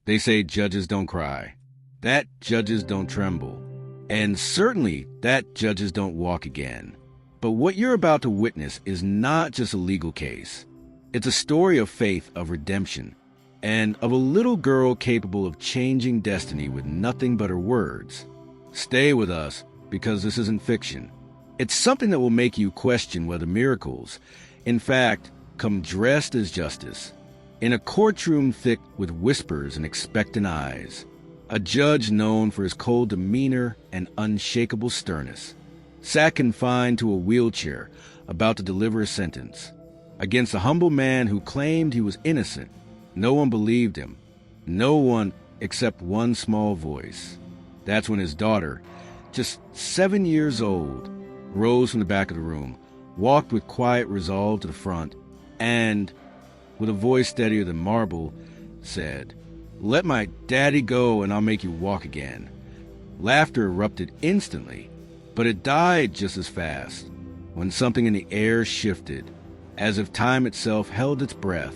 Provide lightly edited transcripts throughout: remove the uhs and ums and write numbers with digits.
They say judges don't cry, that judges don't tremble, and certainly that judges don't walk again. But what you're about to witness is not just a legal case. It's a story of faith, of redemption, and of a little girl capable of changing destiny with nothing but her words. Stay with us, because this isn't fiction. It's something that will make you question whether miracles, in fact, come dressed as justice. In a courtroom thick with whispers and expectant eyes, a judge known for his cold demeanor and unshakable sternness sat confined to a wheelchair, about to deliver a sentence, against a humble man who claimed he was innocent. No one believed him. No one except one small voice. That's when his daughter, just 7 years old, rose from the back of the room, walked with quiet resolve to the front, and, with a voice steadier than marble, said, "Let my daddy go and I'll make you walk again." Laughter erupted instantly, but it died just as fast, when something in the air shifted, as if time itself held its breath.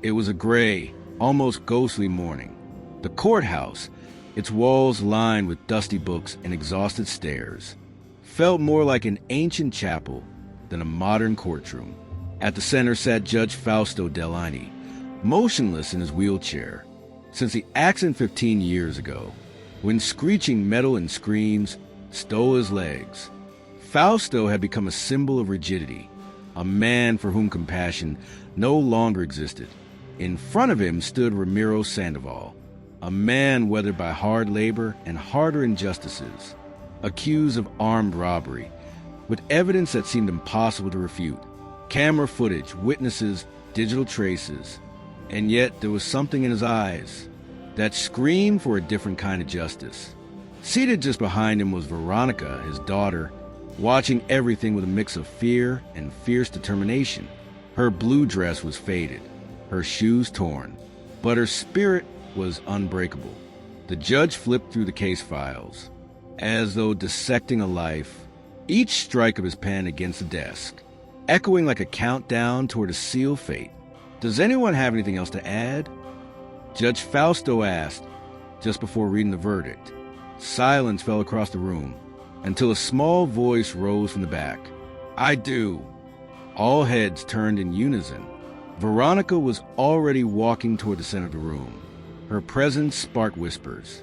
It was a gray, almost ghostly morning. The courthouse, its walls lined with dusty books and exhausted stares, felt more like an ancient chapel than a modern courtroom. At the center sat Judge Fausto Delani, motionless in his wheelchair. Since the accident 15 years ago, when screeching metal and screams stole his legs, Fausto had become a symbol of rigidity, a man for whom compassion no longer existed. In front of him stood Ramiro Sandoval, a man weathered by hard labor and harder injustices, accused of armed robbery, with evidence that seemed impossible to refute. Camera footage, witnesses, digital traces, and yet there was something in his eyes that screamed for a different kind of justice. Seated just behind him was Veronica, his daughter, watching everything with a mix of fear and fierce determination. Her blue dress was faded, her shoes torn, but her spirit was unbreakable. The judge flipped through the case files, as though dissecting a life, each strike of his pen against the desk, echoing like a countdown toward a sealed fate. "Does anyone have anything else to add?" Judge Fausto asked, just before reading the verdict. Silence fell across the room, until a small voice rose from the back. "I do." All heads turned in unison. Veronica was already walking toward the center of the room. Her presence sparked whispers.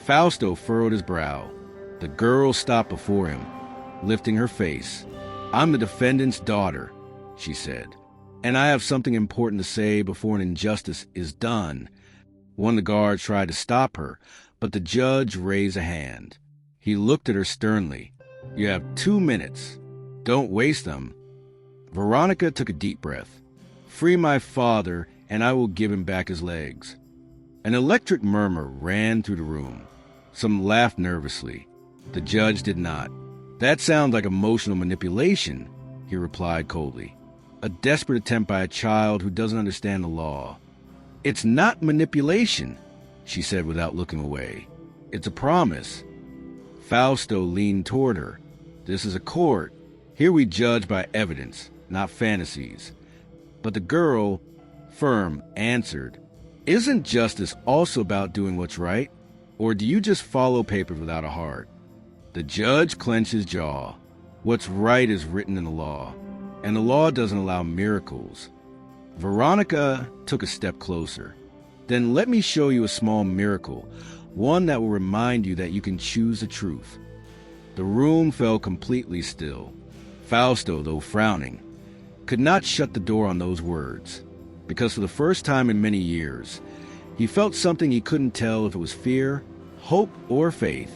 Fausto furrowed his brow. The girl stopped before him, lifting her face. "I'm the defendant's daughter," she said, "and I have something important to say before an injustice is done." One of the guards tried to stop her, but the judge raised a hand. He looked at her sternly. "You have 2 minutes. Don't waste them." Veronica took a deep breath. "Free my father, and I will give him back his legs." An electric murmur ran through the room. Some laughed nervously. The judge did not. "That sounds like emotional manipulation," he replied coldly. "A desperate attempt by a child who doesn't understand the law." "It's not manipulation," she said without looking away. "It's a promise." Fausto leaned toward her. "This is a court. Here we judge by evidence, not fantasies." But the girl, firm, answered, "Isn't justice also about doing what's right? Or do you just follow papers without a heart?" The judge clenched his jaw. What's right is written in the law, and the law doesn't allow miracles. Veronica took a step closer. "Then let me show you a small miracle, one that will remind you that you can choose the truth." The room fell completely still. Fausto, though frowning, could not shut the door on those words, because for the first time in many years, he felt something he couldn't tell if it was fear, hope, or faith.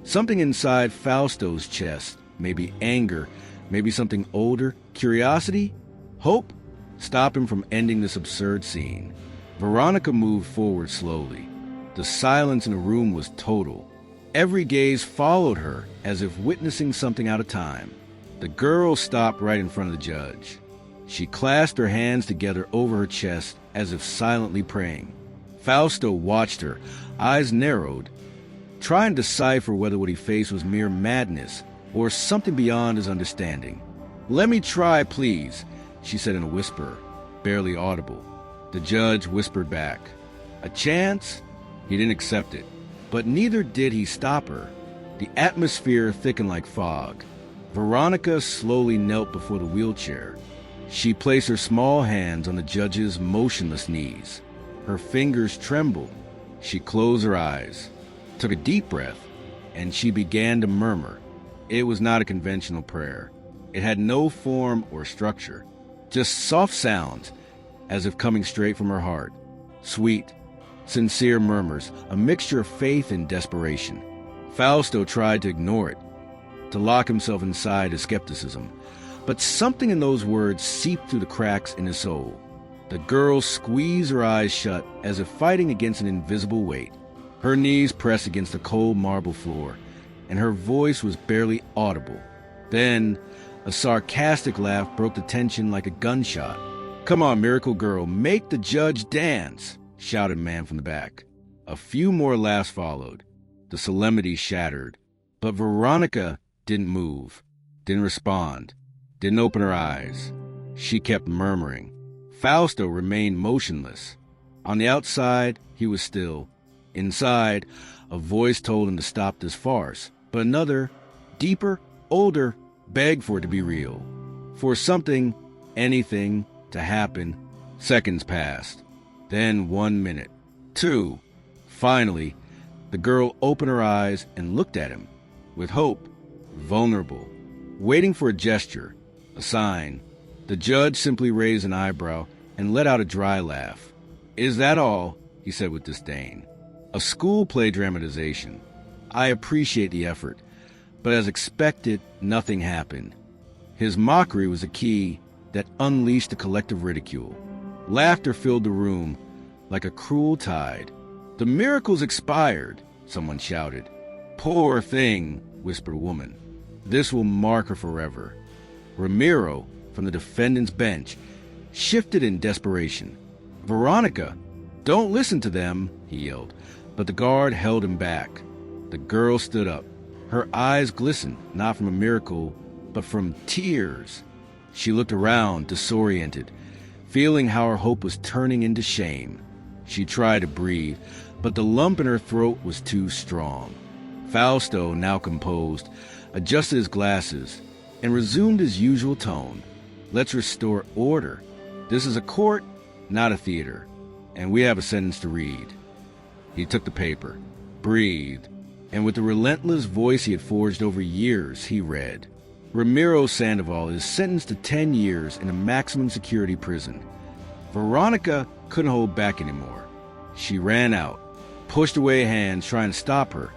Something inside Fausto's chest, maybe anger, maybe something older, curiosity, hope, stop him from ending this absurd scene. Veronica moved forward slowly. The silence in the room was total. Every gaze followed her as if witnessing something out of time. The girl stopped right in front of the judge. She clasped her hands together over her chest as if silently praying. Fausto watched her, eyes narrowed, trying to decipher whether what he faced was mere madness or something beyond his understanding. "Let me try, please," she said in a whisper, barely audible. The judge whispered back, "A chance? He didn't accept it, but neither did he stop her. The atmosphere thickened like fog. Veronica slowly knelt before the wheelchair. She placed her small hands on the judge's motionless knees. Her fingers trembled. She closed her eyes, took a deep breath, and she began to murmur. It was not a conventional prayer. It had no form or structure, just soft sounds, as if coming straight from her heart. Sweet, sincere murmurs, a mixture of faith and desperation. Fausto tried to ignore it, to lock himself inside his skepticism, but something in those words seeped through the cracks in his soul. The girl squeezed her eyes shut as if fighting against an invisible weight. Her knees pressed against the cold marble floor, and her voice was barely audible. Then, a sarcastic laugh broke the tension like a gunshot. "Come on, miracle girl, make the judge dance," shouted a man from the back. A few more laughs followed. The solemnity shattered. But Veronica didn't move, didn't respond, didn't open her eyes. She kept murmuring. Fausto remained motionless. On the outside, he was still. Inside, a voice told him to stop this farce. But another, deeper, older, begged for it to be real. For something, anything, to happen. Seconds passed. Then 1 minute. 2. Finally, the girl opened her eyes and looked at him. With hope. Vulnerable. Waiting for a gesture. A sign. The judge simply raised an eyebrow and let out a dry laugh. "Is that all?" he said with disdain. "A school play dramatization. I appreciate the effort, but as expected, nothing happened." His mockery was a key that unleashed the collective ridicule. Laughter filled the room like a cruel tide. "The miracle's expired," someone shouted. "Poor thing," whispered a woman. "This will mark her forever." Ramiro, from the defendant's bench, shifted in desperation. "Veronica, don't listen to them," he yelled, but the guard held him back. The girl stood up. Her eyes glistened, not from a miracle, but from tears. She looked around, disoriented, feeling how her hope was turning into shame. She tried to breathe, but the lump in her throat was too strong. Fausto, now composed, adjusted his glasses and resumed his usual tone. "Let's restore order. This is a court, not a theater, and we have a sentence to read." He took the paper, breathed, and with the relentless voice he had forged over years, he read. Ramiro Sandoval is sentenced to 10 years in a maximum security prison. Veronica couldn't hold back anymore. She ran out, pushed away hands trying to stop her,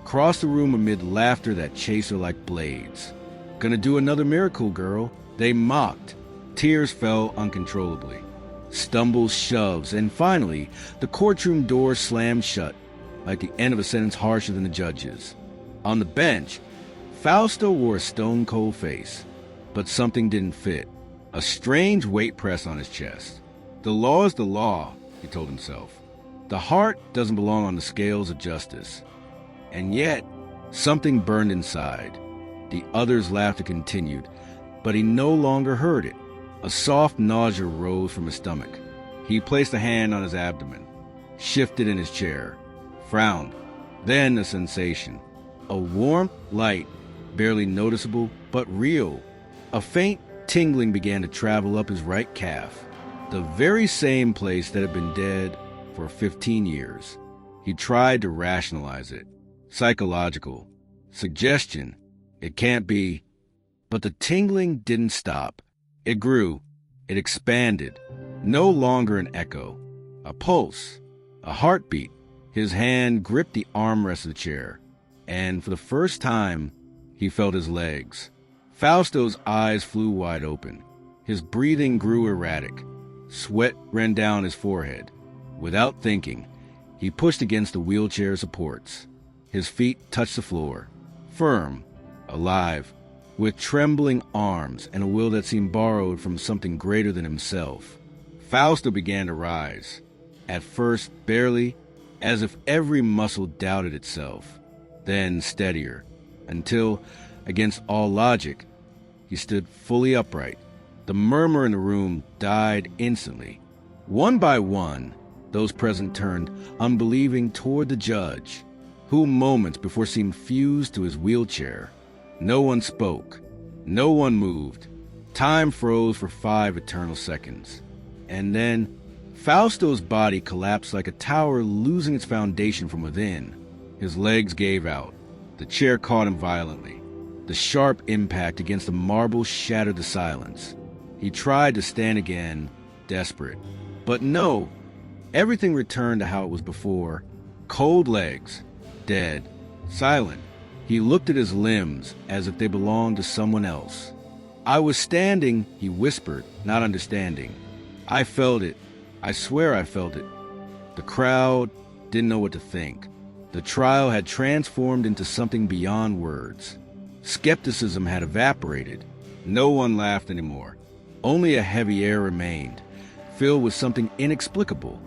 crossed the room amid laughter that chased her like blades. "Gonna do another miracle, girl," they mocked. Tears fell uncontrollably. Stumbles, shoves, and finally, the courtroom door slammed shut, like the end of a sentence harsher than the judge's. On the bench, Fausto wore a stone-cold face, but something didn't fit. A strange weight pressed on his chest. The law is the law, he told himself. The heart doesn't belong on the scales of justice. And yet, something burned inside. The other's laughter continued, but he no longer heard it. A soft nausea rose from his stomach. He placed a hand on his abdomen, shifted in his chair, frowned. Then a sensation. A warm light, barely noticeable, but real. A faint tingling began to travel up his right calf, the very same place that had been dead for 15 years. He tried to rationalize it. Psychological. Suggestion. It can't be. But the tingling didn't stop. It grew. It expanded. No longer an echo. A pulse. A heartbeat. His hand gripped the armrest of the chair, and for the first time, he felt his legs. Fausto's eyes flew wide open. His breathing grew erratic. Sweat ran down his forehead. Without thinking, he pushed against the wheelchair supports. His feet touched the floor, firm, alive, with trembling arms and a will that seemed borrowed from something greater than himself. Fausto began to rise, at first barely, as if every muscle doubted itself, then steadier, until, against all logic, he stood fully upright. The murmur in the room died instantly. One by one, Those present turned unbelieving toward the judge, who moments before seemed fused to his wheelchair. No one spoke. No one moved. Time froze for 5 eternal seconds. And then, Fausto's body collapsed like a tower losing its foundation from within. His legs gave out. The chair caught him violently. The sharp impact against the marble shattered the silence. He tried to stand again, desperate. But no, everything returned to how it was before. Cold legs, dead, silent. He looked at his limbs as if they belonged to someone else. "I was standing," he whispered, not understanding. "I felt it. I swear I felt it." The crowd didn't know what to think. The trial had transformed into something beyond words. Skepticism had evaporated. No one laughed anymore. Only a heavy air remained, filled with something inexplicable.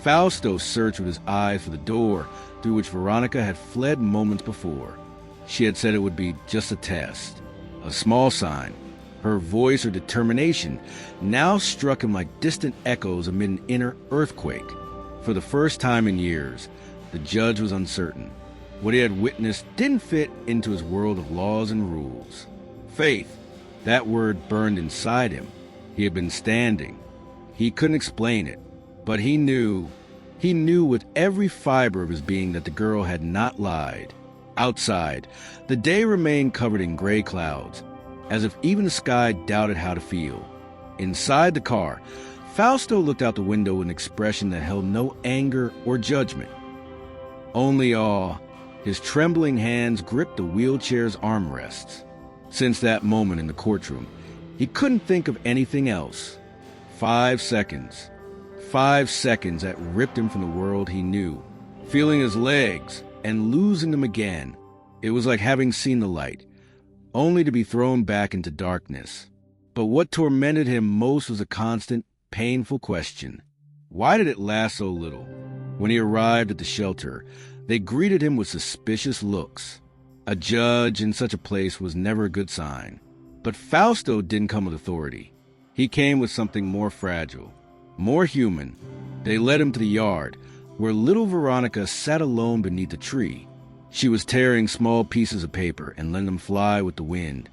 Fausto searched with his eyes for the door through which Veronica had fled moments before. She had said it would be just a test, a small sign. Her voice or determination now struck him like distant echoes amid an inner earthquake. For the first time in years, the judge was uncertain. What he had witnessed didn't fit into his world of laws and rules. Faith, that word burned inside him. He had been standing. He couldn't explain it, but he knew with every fiber of his being that the girl had not lied. Outside, the day remained covered in gray clouds, as if even the sky doubted how to feel. Inside the car, Fausto looked out the window with an expression that held no anger or judgment, only awe. His trembling hands gripped the wheelchair's armrests. Since that moment in the courtroom, he couldn't think of anything else. 5 seconds. 5 seconds that ripped him from the world he knew, feeling his legs and losing them again. It was like having seen the light, only to be thrown back into darkness. But what tormented him most was a constant, painful question. Why did it last so little? When he arrived at the shelter, they greeted him with suspicious looks. A judge in such a place was never a good sign. But Fausto didn't come with authority. He came with something more fragile, more human. They led him to the yard, where little Veronica sat alone beneath a tree. She was tearing small pieces of paper and letting them fly with the wind,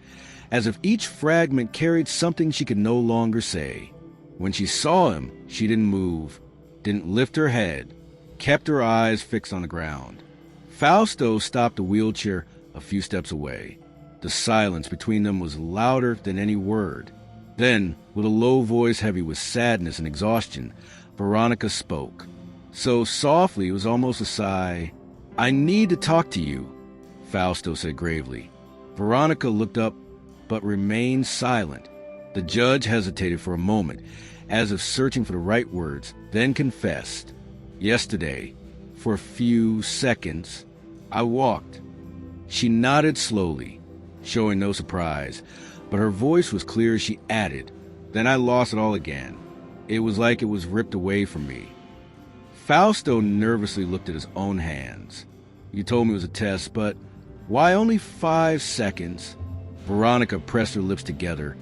as if each fragment carried something she could no longer say. When she saw him, she didn't move, didn't lift her head, kept her eyes fixed on the ground. Fausto stopped the wheelchair a few steps away. The silence between them was louder than any word. Then, with a low voice heavy with sadness and exhaustion, Veronica spoke. So softly it was almost a sigh. "I need to talk to you," Fausto said gravely. Veronica looked up, but remained silent. The judge hesitated for a moment, as if searching for the right words, then confessed. "Yesterday, for a few seconds, I walked." She nodded slowly, showing no surprise, but her voice was clear as she added, "Then I lost it all again. It was like it was ripped away from me." Fausto nervously looked at his own hands. "You told me it was a test, but why only 5 seconds?" Veronica pressed her lips together,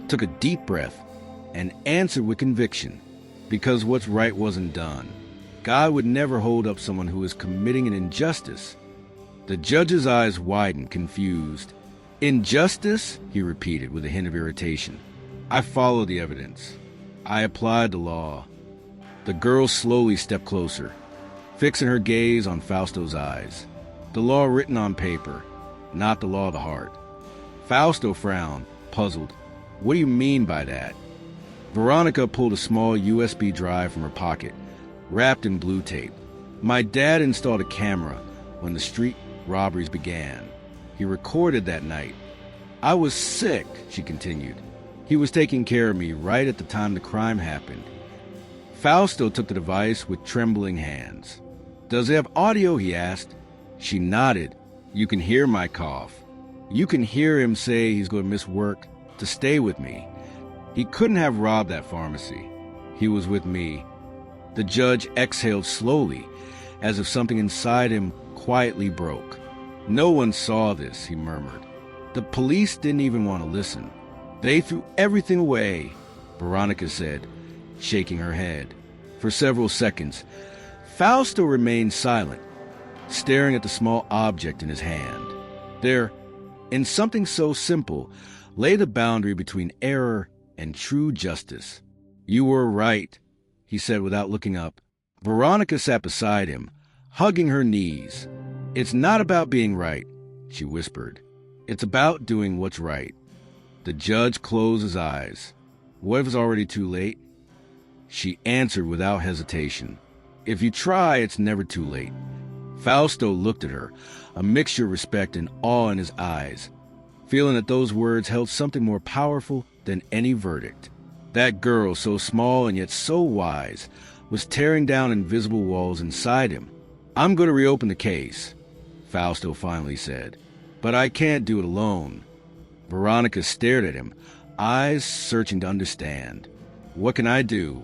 took a deep breath, and answered with conviction, "Because what's right wasn't done. God would never hold up someone who is committing an injustice." The judge's eyes widened, confused. "Injustice?" he repeated with a hint of irritation. "I followed the evidence. I applied the law." The girl slowly stepped closer, fixing her gaze on Fausto's eyes. The law written on paper, not the law of the heart. Fausto frowned, puzzled. "What do you mean by that?" Veronica pulled a small USB drive from her pocket, wrapped in blue tape. "My dad installed a camera when the street robberies began. He recorded that night. I was sick," she continued. "He was taking care of me right at the time the crime happened." Fausto took the device with trembling hands. "Does it have audio?" he asked. She nodded. "You can hear my cough. You can hear him say he's going to miss work to stay with me. He couldn't have robbed that pharmacy. He was with me." The judge exhaled slowly, as if something inside him quietly broke. "No one saw this," he murmured. "The police didn't even want to listen. They threw everything away," Veronica said, shaking her head. For several seconds, Fausto remained silent, staring at the small object in his hand. There, in something so simple, lay the boundary between error and true justice. "You were right," he said without looking up. Veronica sat beside him, hugging her knees. "It's not about being right," she whispered. "It's about doing what's right." The judge closed his eyes. "What if it's already too late?" She answered without hesitation. "If you try, it's never too late." Fausto looked at her, a mixture of respect and awe in his eyes, feeling that those words held something more powerful than any verdict. That girl, so small and yet so wise, was tearing down invisible walls inside him. "I'm going to reopen the case," Fausto finally said. "But I can't do it alone." Veronica stared at him, eyes searching to understand. "What can I do?"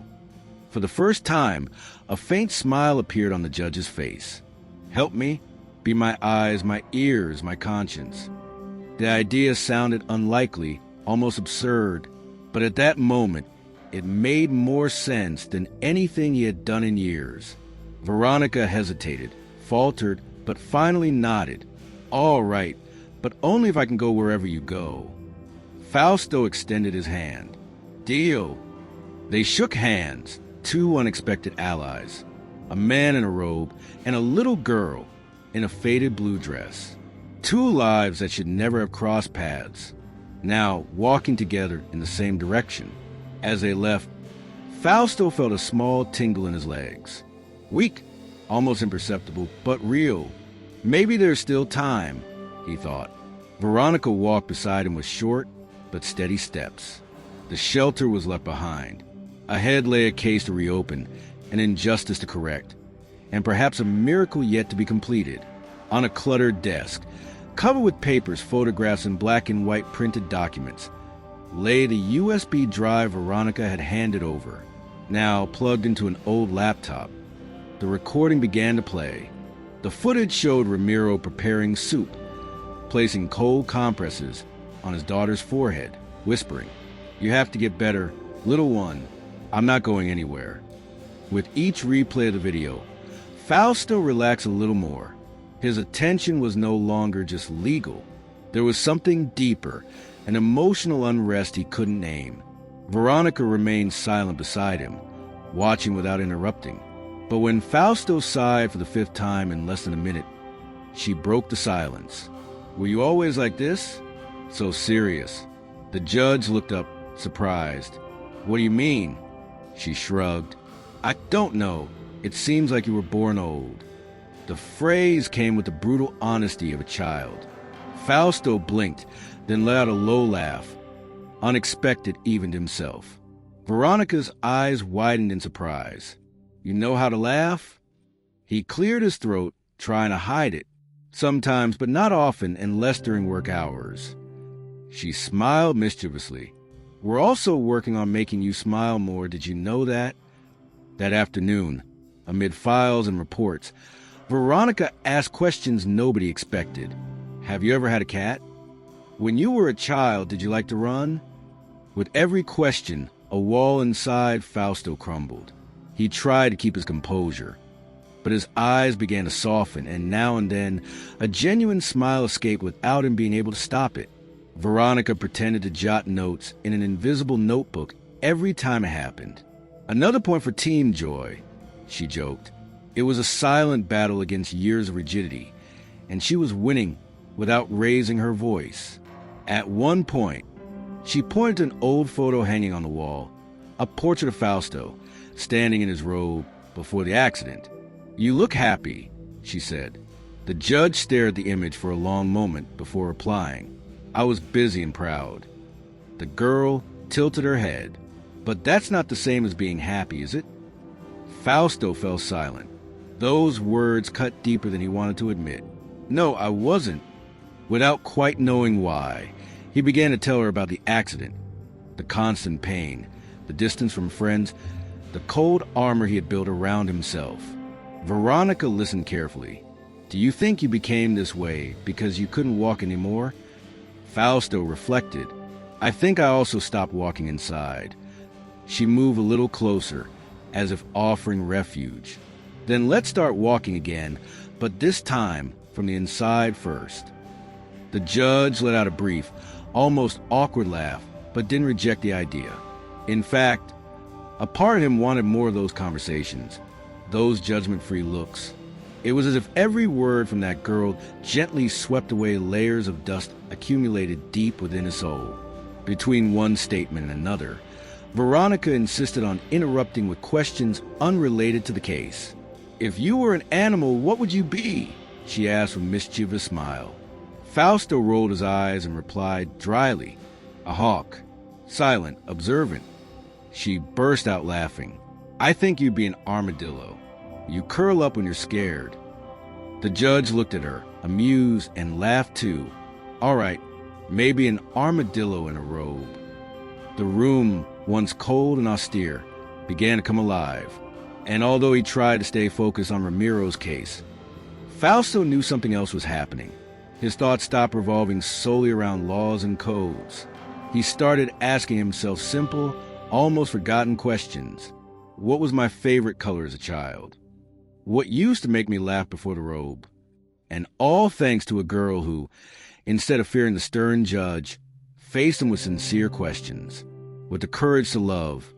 For the first time, a faint smile appeared on the judge's face. "Help me? Be my eyes, my ears, my conscience." The idea sounded unlikely, almost absurd, but at that moment, it made more sense than anything he had done in years. Veronica hesitated, faltered, but finally nodded. "All right, but only if I can go wherever you go." Fausto extended his hand. "Deal." They shook hands, two unexpected allies, a man in a robe and a little girl in a faded blue dress. Two lives that should never have crossed paths, now walking together in the same direction. As they left, Fausto felt a small tingle in his legs. Weak, almost imperceptible, but real. Maybe there's still time, he thought. Veronica walked beside him with short but steady steps. The shelter was left behind. Ahead lay a case to reopen, an injustice to correct, and perhaps a miracle yet to be completed. On a cluttered desk, covered with papers, photographs, and black and white printed documents, lay the USB drive Veronica had handed over, now plugged into an old laptop. The recording began to play. The footage showed Ramiro preparing soup, placing cold compresses on his daughter's forehead, whispering, "You have to get better, little one. I'm not going anywhere." With each replay of the video, Fausto relaxed a little more. His attention was no longer just legal. There was something deeper, an emotional unrest he couldn't name. Veronica remained silent beside him, watching without interrupting. But when Fausto sighed for the fifth time in less than a minute, she broke the silence. "Were you always like this? So serious?" The judge looked up, surprised. "What do you mean?" She shrugged. "I don't know. It seems like you were born old." The phrase came with the brutal honesty of a child. Fausto blinked, then let out a low laugh, unexpected even to himself. Veronica's eyes widened in surprise. "You know how to laugh?" He cleared his throat, trying to hide it. "Sometimes, but not often, and less during work hours." She smiled mischievously. "We're also working on making you smile more. Did you know that?" That afternoon, amid files and reports, Veronica asked questions nobody expected. "Have you ever had a cat? When you were a child, did you like to run?" With every question, a wall inside Fausto crumbled. He tried to keep his composure, but his eyes began to soften, and now and then a genuine smile escaped without him being able to stop it. Veronica pretended to jot notes in an invisible notebook every time it happened. "Another point for team joy," she joked. It was a silent battle against years of rigidity, and she was winning without raising her voice. At one point, she pointed to an old photo hanging on the wall, a portrait of Fausto, standing in his robe before the accident. "You look happy," she said. The judge stared at the image for a long moment before replying. "I was busy and proud." The girl tilted her head. "But that's not the same as being happy, is it?" Fausto fell silent. Those words cut deeper than he wanted to admit. "No, I wasn't." Without quite knowing why, he began to tell her about the accident, the constant pain, the distance from friends, the cold armor he had built around himself. Veronica listened carefully. "Do you think you became this way because you couldn't walk anymore?" Fausto reflected. "I think I also stopped walking inside." She moved a little closer, as if offering refuge. Then let's start walking again, but this time from the inside first. The judge let out a brief, almost awkward laugh, but didn't reject the idea. In fact, a part of him wanted more of those conversations, those judgment-free looks. It was as if every word from that girl gently swept away layers of dust accumulated deep within his soul. Between one statement and another, Veronica insisted on interrupting with questions unrelated to the case. "If you were an animal, what would you be?" she asked with a mischievous smile. Fausto rolled his eyes and replied dryly, "A hawk, silent, observant." She burst out laughing. "I think you'd be an armadillo. You curl up when you're scared." The judge looked at her, amused, and laughed too. "All right, maybe an armadillo in a robe." The room, once cold and austere, began to come alive, and although he tried to stay focused on Ramiro's case, Fausto knew something else was happening. His thoughts stopped revolving solely around laws and codes. He started asking himself simple, almost forgotten questions. What was my favorite color as a child? What used to make me laugh before the robe? And all thanks to a girl who, instead of fearing the stern judge, faced him with sincere questions, with the courage to love,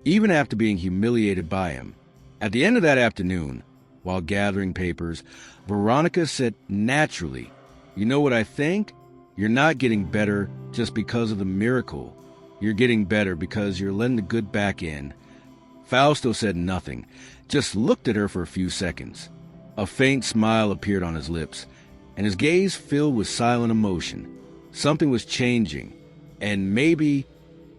even after being humiliated by him. At the end of that afternoon, while gathering papers, Veronica said naturally, "You know what I think? You're not getting better just because of the miracle. You're getting better because you're letting the good back in." Fausto said nothing, just looked at her for a few seconds. A faint smile appeared on his lips, and his gaze filled with silent emotion. Something was changing, and maybe,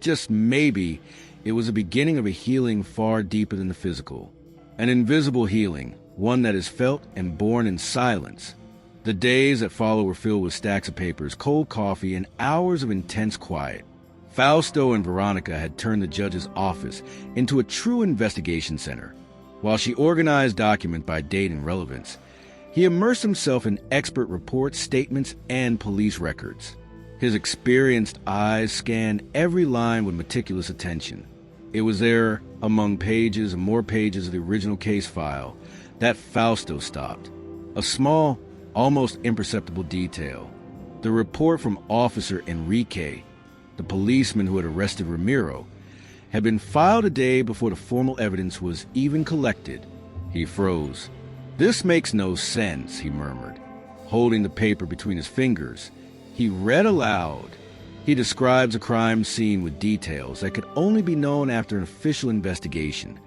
just maybe, it was the beginning of a healing far deeper than the physical. An invisible healing, one that is felt and born in silence. The days that follow were filled with stacks of papers, cold coffee, and hours of intense quiet. Fausto and Veronica had turned the judge's office into a true investigation center. While she organized documents by date and relevance, he immersed himself in expert reports, statements, and police records. His experienced eyes scanned every line with meticulous attention. It was there, among pages and more pages of the original case file, that Fausto stopped. A small, almost imperceptible detail. The report from Officer Enrique, the policeman who had arrested Ramiro, had been filed a day before the formal evidence was even collected. He froze. "This makes no sense," he murmured, holding the paper between his fingers. He read aloud. He describes a crime scene with details that could only be known after an official investigation,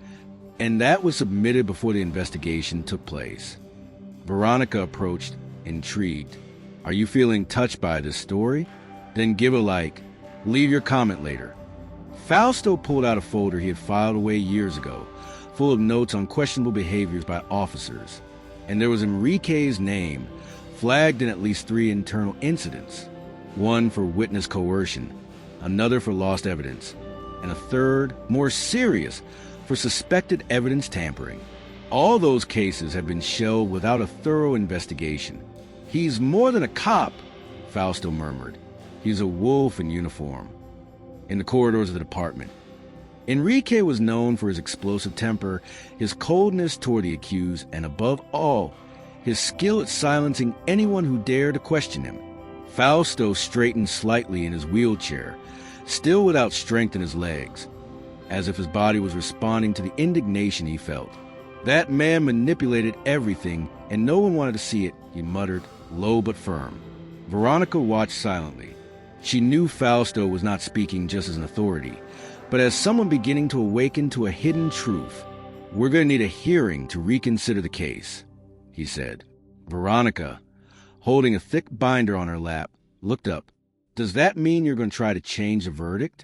and that was submitted before the investigation took place. Veronica approached, intrigued. "Are you feeling touched by this story? Then give a like. Leave your comment later." Fausto pulled out a folder he had filed away years ago, full of notes on questionable behaviors by officers, and there was Enrique's name, flagged in at least 3 internal incidents, one for witness coercion, another for lost evidence, and a third, more serious, for suspected evidence tampering. All those cases had been shelved without a thorough investigation. "He's more than a cop," Fausto murmured. "He's a wolf in uniform." In the corridors of the department, Enrique was known for his explosive temper, his coldness toward the accused, and above all, his skill at silencing anyone who dared to question him. Fausto straightened slightly in his wheelchair, still without strength in his legs, as if his body was responding to the indignation he felt. "That man manipulated everything, and no one wanted to see it," he muttered, low but firm. Veronica watched silently. She knew Fausto was not speaking just as an authority, but as someone beginning to awaken to a hidden truth. "We're going to need a hearing to reconsider the case," he said. Veronica, holding a thick binder on her lap, looked up. "Does that mean you're going to try to change the verdict?"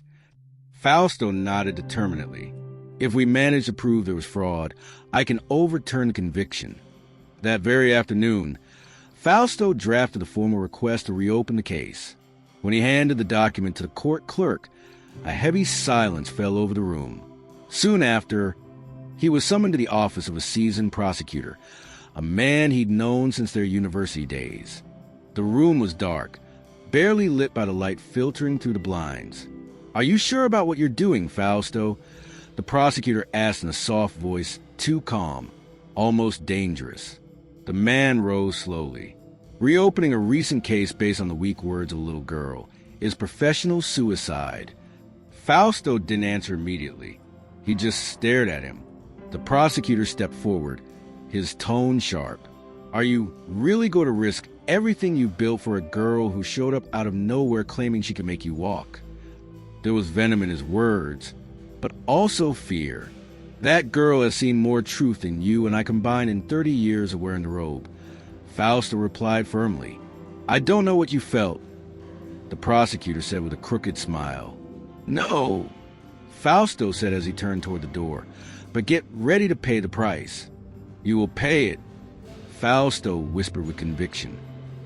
Fausto nodded determinedly. "If we manage to prove there was fraud, I can overturn the conviction." That very afternoon, Fausto drafted a formal request to reopen the case. When he handed the document to the court clerk, a heavy silence fell over the room. Soon after, he was summoned to the office of a seasoned prosecutor, a man he'd known since their university days. The room was dark, barely lit by the light filtering through the blinds. "Are you sure about what you're doing, Fausto?" The prosecutor asked in a soft voice, too calm, almost dangerous. The man rose slowly. Reopening a recent case based on the weak words of a little girl is professional suicide. Fausto didn't answer immediately. He just stared at him. The prosecutor stepped forward, his tone sharp. Are you really going to risk everything you built for a girl who showed up out of nowhere claiming she could make you walk? There was venom in his words, but also fear. That girl has seen more truth than you and I combined in 30 years of wearing the robe. Fausto replied firmly. I don't know what you felt, the prosecutor said with a crooked smile. No, Fausto said as he turned toward the door, but get ready to pay the price. You will pay it, Fausto whispered with conviction.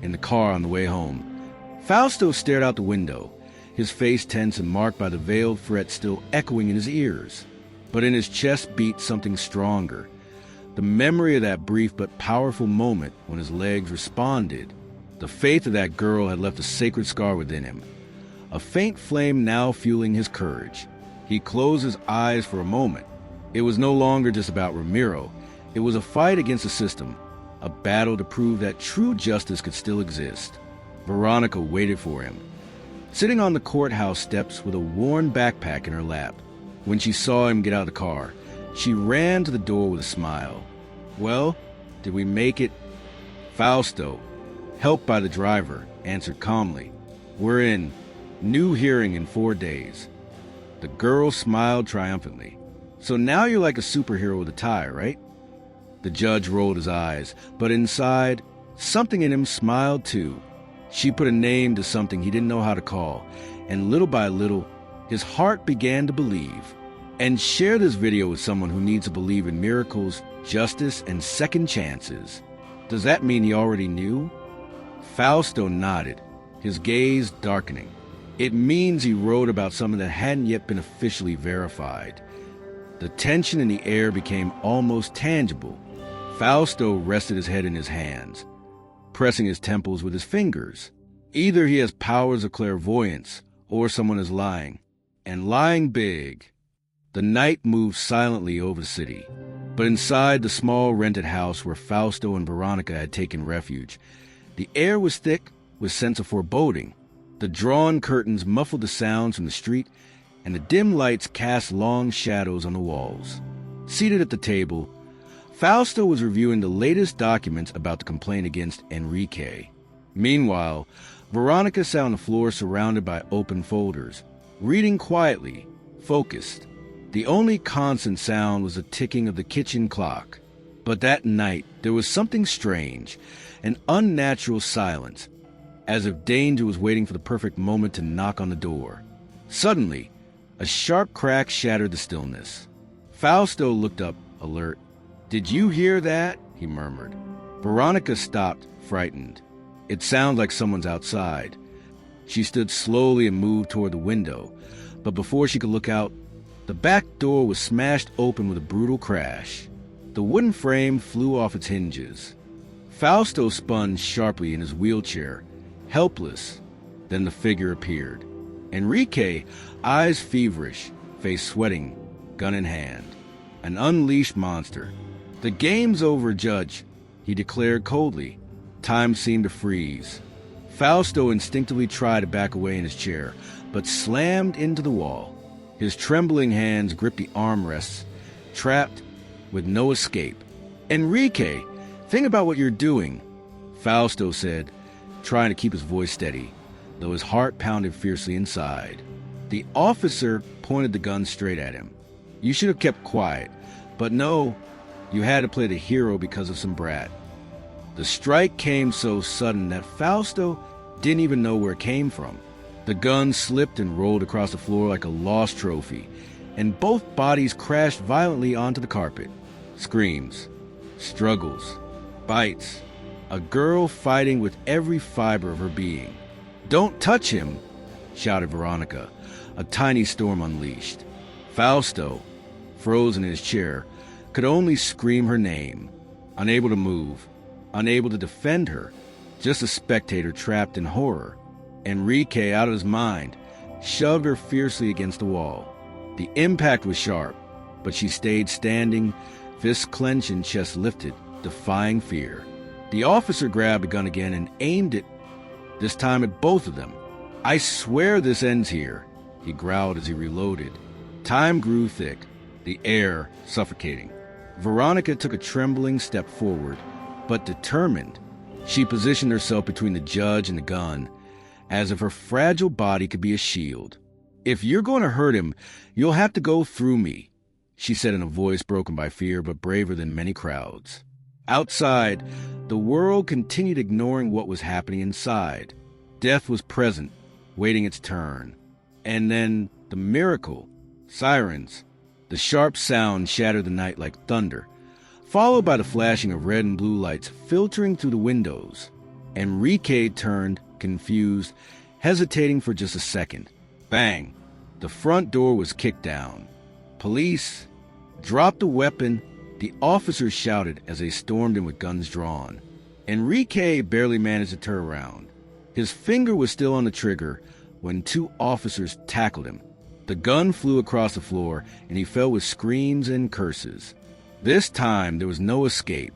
In the car on the way home, Fausto stared out the window, his face tense and marked by the veiled threat still echoing in his ears. But in his chest beat something stronger, the memory of that brief but powerful moment when his legs responded. The faith of that girl had left a sacred scar within him, a faint flame now fueling his courage. He closed his eyes for a moment. It was no longer just about Ramiro. It was a fight against the system, a battle to prove that true justice could still exist. Veronica waited for him, sitting on the courthouse steps with a worn backpack in her lap. When she saw him get out of the car, she ran to the door with a smile. Well, did we make it? Fausto, helped by the driver, answered calmly. We're in. New hearing in 4 days. The girl smiled triumphantly. So now you're like a superhero with a tie, right? The judge rolled his eyes, but inside, something in him smiled too. She put a name to something he didn't know how to call, and little by little, his heart began to believe. And share this video with someone who needs to believe in miracles, justice, and second chances. Does that mean he already knew? Fausto nodded, his gaze darkening. It means he wrote about something that hadn't yet been officially verified. The tension in the air became almost tangible. Fausto rested his head in his hands, pressing his temples with his fingers. Either he has powers of clairvoyance, or someone is lying, and lying big. The night moved silently over the city, but inside the small rented house where Fausto and Veronica had taken refuge, the air was thick with sense of foreboding. The drawn curtains muffled the sounds from the street, and the dim lights cast long shadows on the walls. Seated at the table, Fausto was reviewing the latest documents about the complaint against Enrique. Meanwhile, Veronica sat on the floor surrounded by open folders, reading quietly, focused. The only constant sound was the ticking of the kitchen clock. But that night, there was something strange, an unnatural silence, as if danger was waiting for the perfect moment to knock on the door. Suddenly, a sharp crack shattered the stillness. Fausto looked up, alert. "Did you hear that?" he murmured. Veronica stopped, frightened. It sounded like someone's outside. She stood slowly and moved toward the window, but before she could look out, the back door was smashed open with a brutal crash. The wooden frame flew off its hinges. Fausto spun sharply in his wheelchair, helpless. Then the figure appeared. Enrique, eyes feverish, face sweating, gun in hand. An unleashed monster. "The game's over, Judge," he declared coldly. Time seemed to freeze. Fausto instinctively tried to back away in his chair, but slammed into the wall. His trembling hands gripped the armrests, trapped with no escape. "Enrique, think about what you're doing," Fausto said, trying to keep his voice steady, though his heart pounded fiercely inside. The officer pointed the gun straight at him. "You should have kept quiet, but no, you had to play the hero because of some brat." The strike came so sudden that Fausto didn't even know where it came from. The gun slipped and rolled across the floor like a lost trophy, and both bodies crashed violently onto the carpet. Screams, struggles, bites. A girl fighting with every fiber of her being. "Don't touch him," shouted Veronica, a tiny storm unleashed. Fausto, frozen in his chair, could only scream her name, unable to move, unable to defend her, just a spectator trapped in horror. Enrique, out of his mind, shoved her fiercely against the wall. The impact was sharp, but she stayed standing, fists clenched and chest lifted, defying fear. The officer grabbed a gun again and aimed it, this time at both of them. "I swear this ends here," he growled as he reloaded. Time grew thick, the air suffocating. Veronica took a trembling step forward, but determined. She positioned herself between the judge and the gun, as if her fragile body could be a shield. "If you're going to hurt him, you'll have to go through me," she said in a voice broken by fear but braver than many crowds. Outside, the world continued ignoring what was happening inside. Death was present, waiting its turn. And then the miracle. Sirens. The sharp sound shattered the night like thunder, followed by the flashing of red and blue lights filtering through the windows. Enrique turned, confused, hesitating for just a second. Bang! The front door was kicked down. "Police! Drop the weapon!" the officers shouted as they stormed in with guns drawn. Enrique barely managed to turn around. His finger was still on the trigger when two officers tackled him. The gun flew across the floor, and he fell with screams and curses. This time, there was no escape.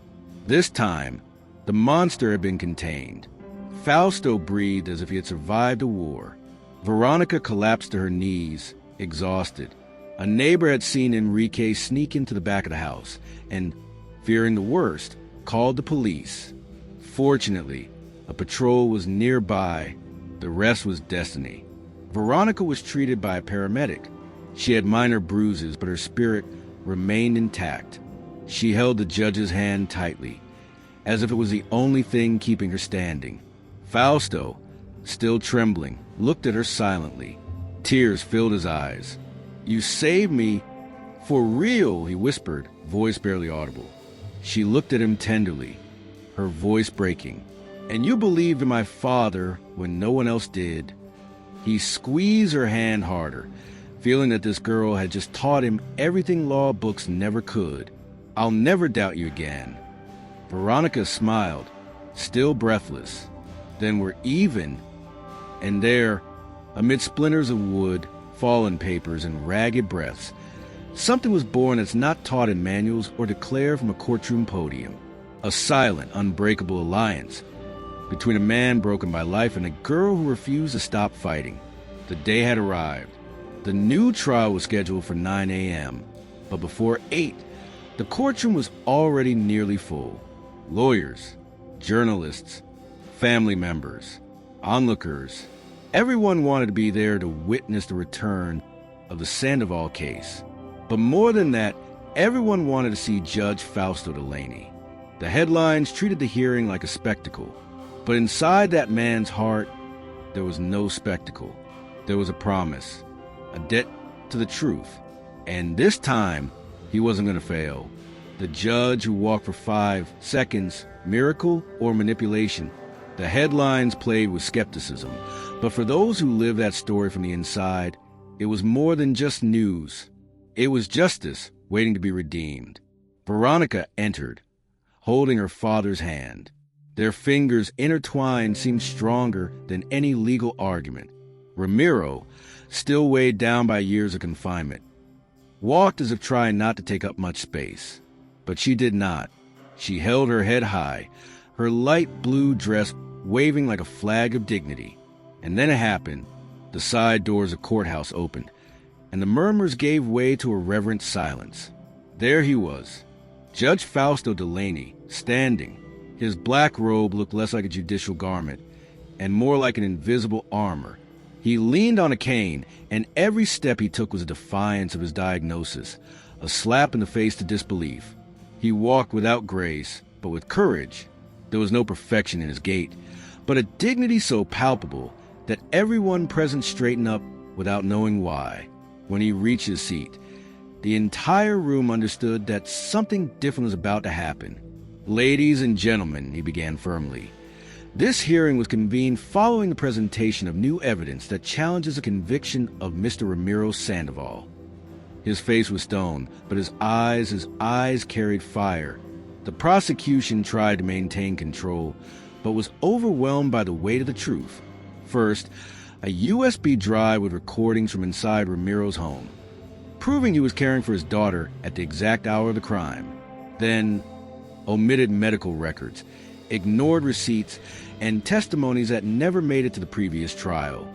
This time, the monster had been contained. Fausto breathed as if he had survived a war. Veronica collapsed to her knees, exhausted. A neighbor had seen Enrique sneak into the back of the house and, fearing the worst, called the police. Fortunately, a patrol was nearby. The rest was destiny. Veronica was treated by a paramedic. She had minor bruises, but her spirit remained intact. She held the judge's hand tightly, as if it was the only thing keeping her standing. Fausto, still trembling, looked at her silently. Tears filled his eyes. "You saved me. For real," he whispered, voice barely audible. She looked at him tenderly, her voice breaking. "And you believed in my father when no one else did." He squeezed her hand harder, feeling that this girl had just taught him everything law books never could. "I'll never doubt you again." Veronica smiled, still breathless. "Then we're even." And there, amid splinters of wood, fallen papers, and ragged breaths, something was born that's not taught in manuals or declared from a courtroom podium. A silent, unbreakable alliance between a man broken by life and a girl who refused to stop fighting. The day had arrived. The new trial was scheduled for 9 a.m., but before 8, the courtroom was already nearly full. Lawyers, journalists, family members, onlookers, everyone wanted to be there to witness the return of the Sandoval case. But more than that, everyone wanted to see Judge Fausto Delaney. The headlines treated the hearing like a spectacle. But inside that man's heart, there was no spectacle. There was a promise, a debt to the truth. And this time, he wasn't going to fail. The judge who walked for 5 seconds, miracle or manipulation. The headlines played with skepticism. But for those who lived that story from the inside, it was more than just news. It was justice waiting to be redeemed. Veronica entered, holding her father's hand. Their fingers intertwined seemed stronger than any legal argument. Ramiro, still weighed down by years of confinement, walked as if trying not to take up much space. But she did not. She held her head high, her light blue dress waving like a flag of dignity. And then it happened. The side doors of the courthouse opened, and the murmurs gave way to a reverent silence. There he was, Judge Fausto Delaney, standing. His black robe looked less like a judicial garment and more like an invisible armor. He leaned on a cane, and every step he took was a defiance of his diagnosis, a slap in the face to disbelief. He walked without grace, but with courage. There was no perfection in his gait, but a dignity so palpable that everyone present straightened up without knowing why. When he reached his seat, the entire room understood that something different was about to happen. "Ladies and gentlemen," he began firmly, "this hearing was convened following the presentation of new evidence that challenges the conviction of Mr. Ramiro Sandoval." His face was stone, but his eyes carried fire. The prosecution tried to maintain control, but was overwhelmed by the weight of the truth. First, a USB drive with recordings from inside Ramiro's home. proving he was caring for his daughter at the exact hour of the crime. Then, omitted medical records, ignored receipts, and testimonies that never made it to the previous trial.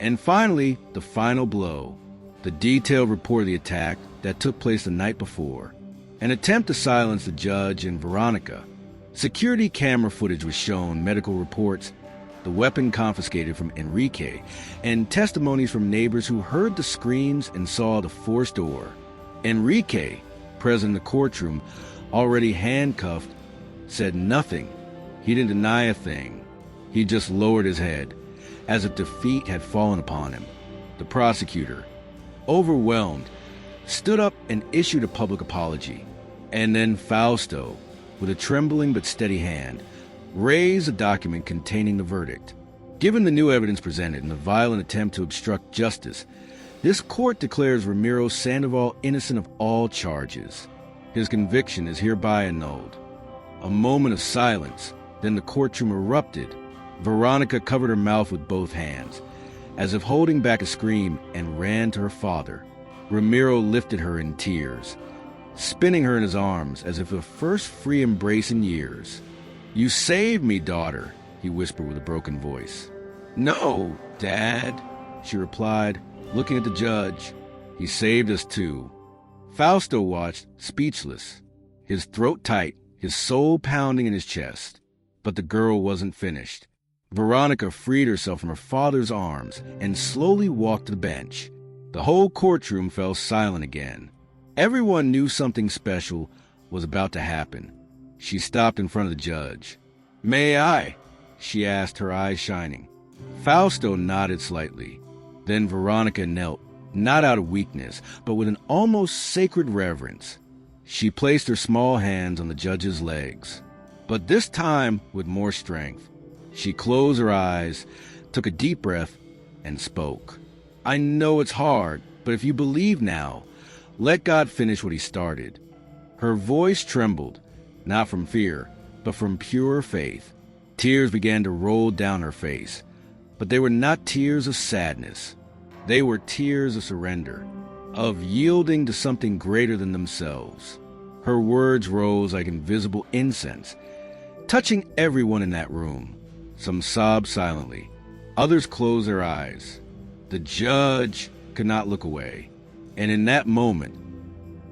And finally, the final blow, the detailed report of the attack that took place the night before. An attempt to silence the judge and Veronica. Security camera footage was shown, medical reports, the weapon confiscated from Enrique, and testimonies from neighbors who heard the screams and saw the forced door. Enrique, present in the courtroom, already handcuffed, said nothing. He didn't deny a thing. He just lowered his head, as if defeat had fallen upon him. The prosecutor, overwhelmed, stood up and issued a public apology. And then Fausto, with a trembling but steady hand, raised a document containing the verdict. Given the new evidence presented and the violent attempt to obstruct justice, this court declares Ramiro Sandoval innocent of all charges. His conviction is hereby annulled. A moment of silence, then the courtroom erupted. Veronica covered her mouth with both hands, as if holding back a scream, and ran to her father. Ramiro lifted her in tears, spinning her in his arms as if the first free embrace in years. "You saved me, daughter," he whispered with a broken voice. "No, Dad," she replied, looking at the judge. "He saved us too." Fausto watched, speechless, his throat tight, his soul pounding in his chest. But the girl wasn't finished. Veronica freed herself from her father's arms and slowly walked to the bench. The whole courtroom fell silent again. Everyone knew something special was about to happen. She stopped in front of the judge. "May I?" she asked, her eyes shining. Fausto nodded slightly. Then Veronica knelt, not out of weakness, but with an almost sacred reverence. She placed her small hands on the judge's legs, but this time with more strength. She closed her eyes, took a deep breath, and spoke. "I know it's hard, but if you believe now, let God finish what he started." Her voice trembled, not from fear, but from pure faith. Tears began to roll down her face, but they were not tears of sadness. They were tears of surrender, of yielding to something greater than themselves. Her words rose like invisible incense, touching everyone in that room. Some sobbed silently. Others closed their eyes. The judge could not look away. And in that moment,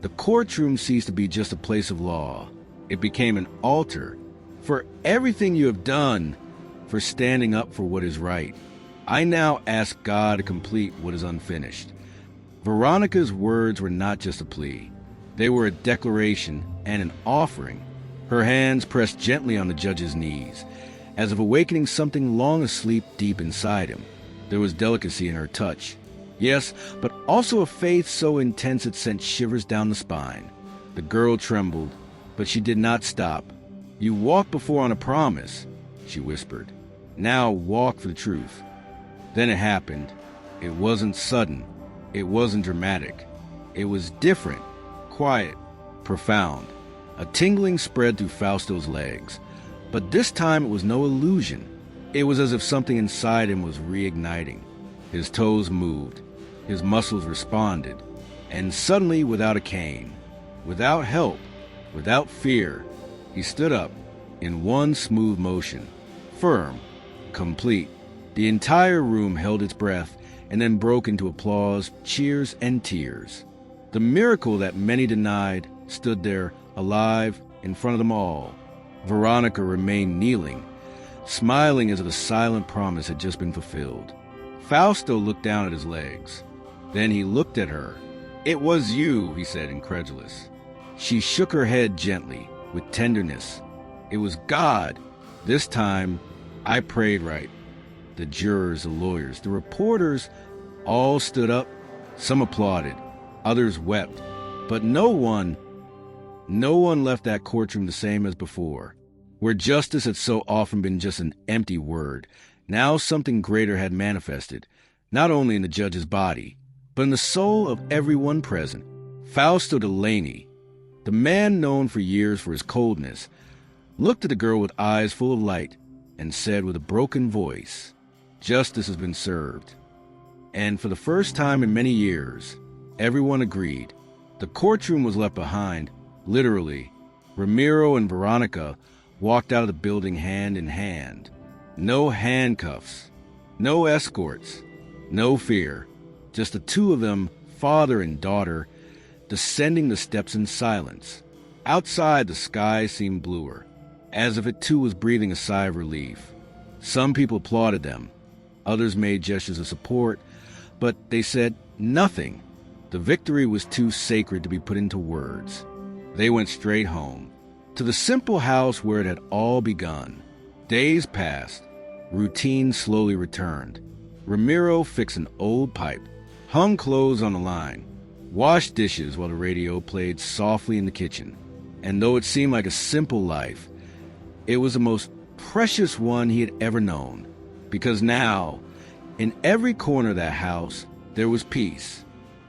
the courtroom ceased to be just a place of law. It became an altar for everything you have done, for standing up for what is right. I now ask God to complete what is unfinished. Veronica's words were not just a plea. They were a declaration and an offering. Her hands pressed gently on the judge's knees, as if awakening something long asleep deep inside him. There was delicacy in her touch. Yes, but also a faith so intense it sent shivers down the spine. The girl trembled, but she did not stop. "You walked before on a promise," she whispered. "Now walk for the truth." Then it happened. It wasn't sudden. It wasn't dramatic. It was different, quiet, profound. A tingling spread through Fausto's legs. But this time it was no illusion. It was as if something inside him was reigniting. His toes moved. His muscles responded. And suddenly, without a cane, without help, without fear, he stood up in one smooth motion, firm, complete. The entire room held its breath and then broke into applause, cheers, and tears. The miracle that many denied stood there, alive, in front of them all. Veronica remained kneeling, smiling as if a silent promise had just been fulfilled. Fausto looked down at his legs. Then he looked at her. "It was you," he said, incredulous. She shook her head gently, with tenderness. "It was God. This time, I prayed right." The jurors, the lawyers, the reporters all stood up. Some applauded, others wept, but no one left that courtroom the same as before. Where justice had so often been just an empty word, now something greater had manifested, not only in the judge's body, but in the soul of everyone present. Fausto Delaney, the man known for years for his coldness, looked at the girl with eyes full of light and said with a broken voice, "Justice has been served." And for the first time in many years, Everyone agreed. The courtroom was left behind, literally. Ramiro and Veronica walked out of the building hand in hand. No handcuffs, no escorts, no fear. Just the two of them, father and daughter, descending the steps in silence. Outside, the sky seemed bluer, as if it too was breathing a sigh of relief. Some people applauded them. Others made gestures of support, but they said nothing. The victory was too sacred to be put into words. They went straight home, to the simple house where it had all begun. Days passed. Routine slowly returned. Ramiro fixed an old pipe, hung clothes on the line, washed dishes while the radio played softly in the kitchen. And though it seemed like a simple life, it was the most precious one he had ever known. Because now, in every corner of that house, there was peace.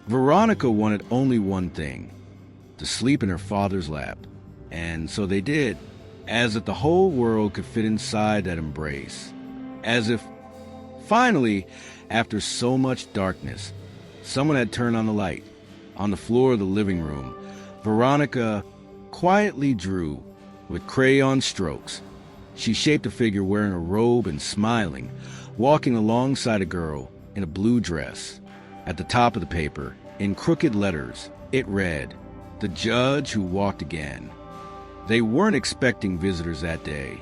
Veronica wanted only one thing: to sleep in her father's lap. And so they did, as if the whole world could fit inside that embrace. As if, finally, after so much darkness, someone had turned on the light. On the floor of the living room, Veronica quietly drew with crayon strokes. She shaped a figure wearing a robe and smiling, walking alongside a girl in a blue dress. At the top of the paper, in crooked letters, it read, "The Judge Who Walked Again." They weren't expecting visitors that day.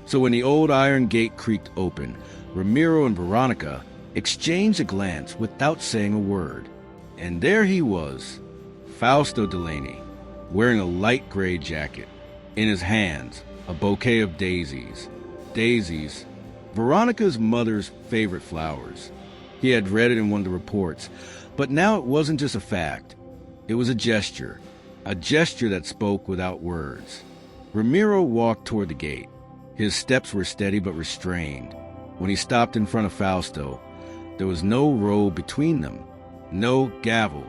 So when the old iron gate creaked open, Ramiro and Veronica exchanged a glance without saying a word. And there he was, Fausto Delaney, wearing a light gray jacket. In his hands, a bouquet of daisies. Daisies, Veronica's mother's favorite flowers. He had read it in one of the reports, but now it wasn't just a fact. It was a gesture that spoke without words. Ramiro walked toward the gate. His steps were steady but restrained. When he stopped in front of Fausto, there was no row between them, no gavel,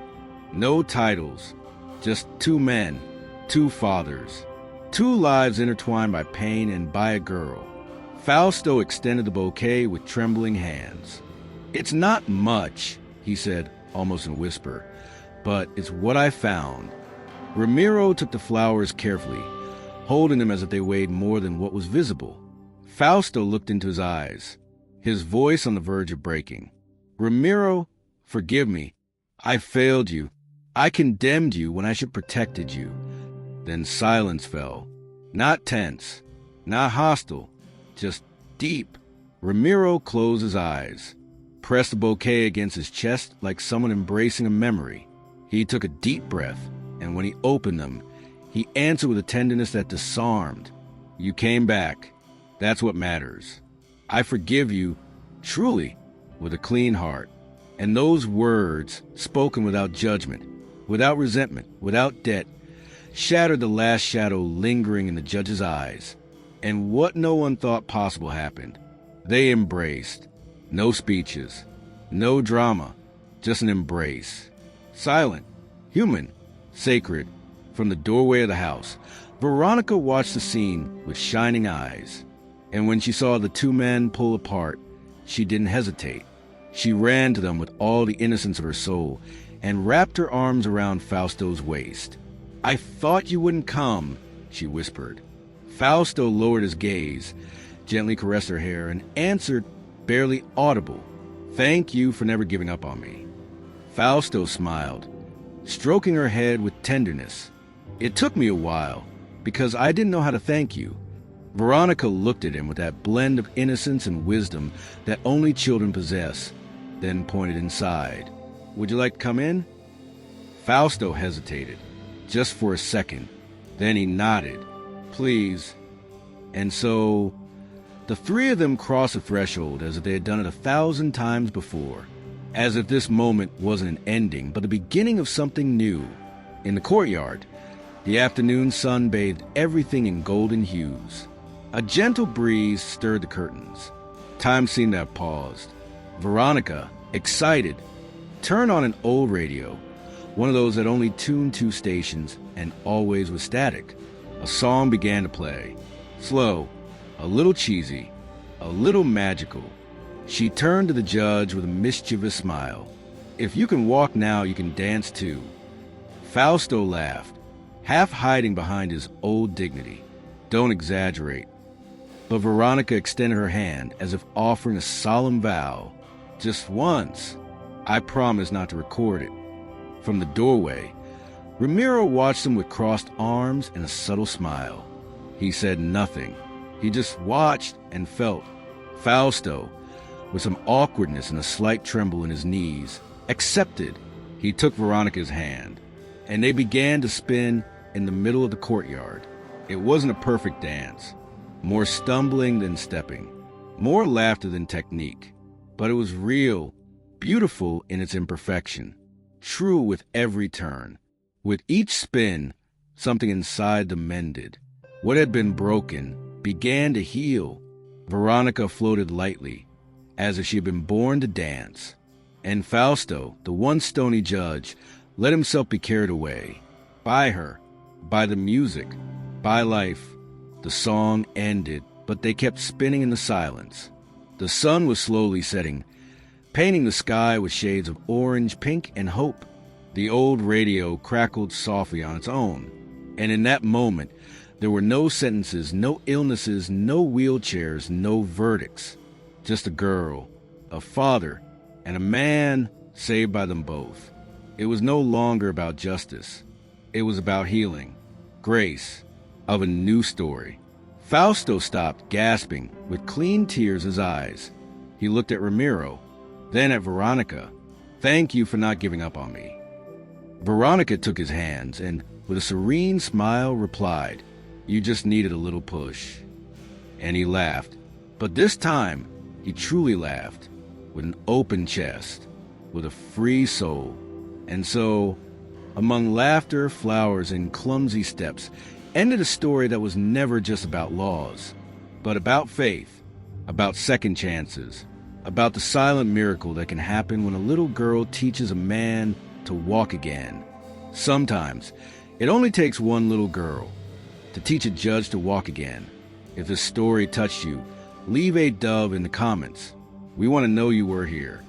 no titles, just two men, two fathers, two lives intertwined by pain and by a girl. Fausto extended the bouquet with trembling hands. "It's not much," he said, almost in a whisper, "but it's what I found." Ramiro took the flowers carefully, holding them as if they weighed more than what was visible. Fausto looked into his eyes, his voice on the verge of breaking. "Ramiro, forgive me. I failed you. I condemned you when I should have protected you." Then silence fell. Not tense, not hostile, just deep. Ramiro closed his eyes, pressed the bouquet against his chest like someone embracing a memory. He took a deep breath, and when he opened them, he answered with a tenderness that disarmed. "You came back. That's what matters. I forgive you, truly, with a clean heart." And those words, spoken without judgment, without resentment, without debt, shattered the last shadow lingering in the judge's eyes. And what no one thought possible happened. They embraced. No speeches, no drama, just an embrace. Silent, human, sacred. From the doorway of the house, Veronica watched the scene with shining eyes. And when she saw the two men pull apart, she didn't hesitate. She ran to them with all the innocence of her soul and wrapped her arms around Fausto's waist. "I thought you wouldn't come," she whispered. Fausto lowered his gaze, gently caressed her hair, and answered, barely audible, "Thank you for never giving up on me." Fausto smiled, stroking her head with tenderness. "It took me a while, because I didn't know how to thank you." Veronica looked at him with that blend of innocence and wisdom that only children possess, then pointed inside. "Would you like to come in?" Fausto hesitated, just for a second. Then he nodded. "Please." And so, the three of them crossed the threshold as if they had done it 1,000 times before, as if this moment wasn't an ending, but the beginning of something new. In the courtyard, the afternoon sun bathed everything in golden hues. A gentle breeze stirred the curtains. Time seemed to have paused. Veronica, excited, turned on an old radio, one of those that only tuned 2 stations and always was static. A song began to play, slow, a little cheesy, a little magical. She turned to the judge with a mischievous smile. If you can walk now, you can dance too. Fausto laughed, half hiding behind his old dignity. Don't exaggerate. But Veronica extended her hand as if offering a solemn vow. Just once. I promise not to record it. From the doorway, Ramiro watched them with crossed arms and a subtle smile. He said nothing. He just watched and felt. Fausto, with some awkwardness and a slight tremble in his knees, accepted. He took Veronica's hand, and they began to spin in the middle of the courtyard. It wasn't a perfect dance. More stumbling than stepping, more laughter than technique. But it was real, beautiful in its imperfection, true with every turn. With each spin, something inside them mended. What had been broken began to heal. Veronica floated lightly, as if she had been born to dance. And Fausto, the one stony judge, let himself be carried away. By her, by the music, by life. The song ended, but they kept spinning in the silence. The sun was slowly setting, painting the sky with shades of orange, pink, and hope. The old radio crackled softly on its own, and in that moment, there were no sentences, no illnesses, no wheelchairs, no verdicts. Just a girl, a father, and a man saved by them both. It was no longer about justice. It was about healing, grace, of a new story. Fausto stopped, gasping, with clean tears in his eyes. He looked at Ramiro, then at Veronica. Thank you for not giving up on me. Veronica took his hands and, with a serene smile, replied, You just needed a little push. And he laughed. But this time, he truly laughed, with an open chest, with a free soul. And so, among laughter, flowers, and clumsy steps, ended a story that was never just about laws, but about faith, about second chances, about the silent miracle that can happen when a little girl teaches a man to walk again. Sometimes, it only takes one little girl to teach a judge to walk again. If this story touched you, leave a dove in the comments. We want to know you were here.